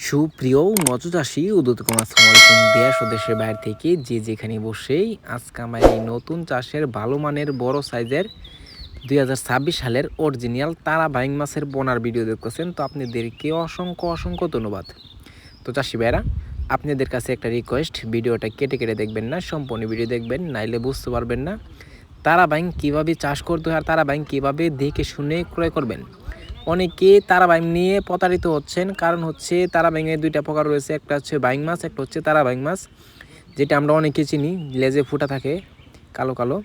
সুপ্রিয় মৎস্যচাষী উদ্যোক্তা আসসালামু আলাইকুম দেশ ও দেশের বাইরে থেকে যে যেখানে বসেই আজকে আমার এই নতুন চাষের ভালো মানের বড় সাইজের 2026 সালের অরিজিনাল তারা বাইং মাছের বোনার ভিডিও দেখতেছেন। তো আপনাদেরকে অসংখ্য ধন্যবাদ। তো চাষি ভাইরা, আপনাদের কাছে একটা রিকোয়েস্ট, ভিডিওটা কেটে কেটে দেখবেন না, সম্পূর্ণ ভিডিও দেখবেন, নাইলে বুঝতে পারবেন না তারা বাইং কীভাবে চাষ করতে হয় আর তারা বাইং কীভাবে দেখে শুনে ক্রয় করবেন। অনেকে তারা বাইং নিয়ে প্রতারিত হচ্ছেন, কারণ হচ্ছে তারা বাইংয়ের দুইটা প্রকার রয়েছে, একটা হচ্ছে বাইং মাছ, একটা হচ্ছে তারা বাইং মাছ, যেটা আমরা অনেকে চিনি, লেজে ফুটা থাকে কালো কালো।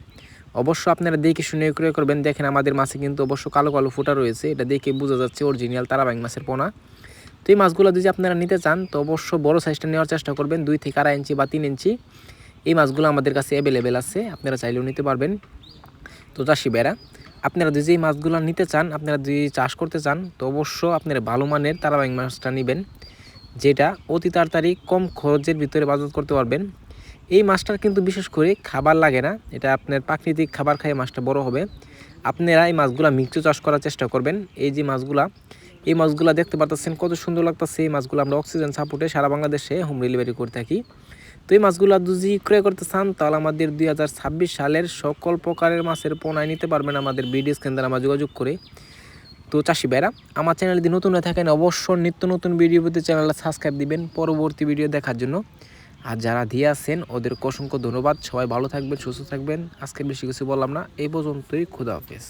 অবশ্য আপনারা দেখে শুনে ক্রয় করবেন। দেখেন আমাদের মাছে কিন্তু অবশ্য কালো কালো ফুটা রয়েছে, এটা দেখে বোঝা যাচ্ছে অরিজিনাল তারা বাইং মাছের পোনা। তো এই মাছগুলো যদি আপনারা নিতে চান তো অবশ্য বড় সাইজটা নেওয়ার চেষ্টা করবেন, 2 থেকে 2.5 ইঞ্চি বা 3 ইঞ্চি। এই মাছগুলো আমাদের কাছে অ্যাভেলেবেল আছে, আপনারা চাইলেও নিতে পারবেন। তো চাষি ভাইরা, আপনারা যদি এই মাছগুলো নিতে চান, আপনারা যদি চাষ করতে চান তো অবশ্য আপনারা ভালো মানের তারা বাইং মাছটা নেবেন, যেটা অতি তাড়াতাড়ি কম খরচের ভিতরে বাজার করতে পারবেন। এই মাছটার কিন্তু বিশেষ করে খাবার লাগে না, এটা আপনার প্রাকৃতিক খাবার খাই মাছটা বড় হবে। আপনারা এই মাছগুলো মিক্স চাষ করার চেষ্টা করবেন। এই মাছগুলা দেখতে পাচ্ছেন কত সুন্দর লাগতেছে। এই মাছগুলো আমরা অক্সিজেন সাপোর্টে সারা বাংলাদেশে হোম ডেলিভারি করে থাকি। তো এই মাছগুলো যদি ক্রয় করতে চান তাহলে আমাদের 2026 সালের সকল প্রকারের মাছের পোনায় নিতে পারবেন আমাদের বিডি কেন্দ্রে আমরা যোগাযোগ করে। তো চাষি ভাইরা, আমার চ্যানেল যদি নতুন হয়ে থাকেন অবশ্যই নিত্য নতুন ভিডিও পেতে চ্যানেলটা সাবস্ক্রাইব দিবেন পরবর্তী ভিডিও দেখার জন্য। আর যারা দিয়ে আছেন ওদের অসংখ্য ধন্যবাদ। সবাই ভালো থাকবেন, সুস্থ থাকবেন। আজকে বেশি কিছু বললাম না, এই পর্যন্তই। খুদা হাফেজ।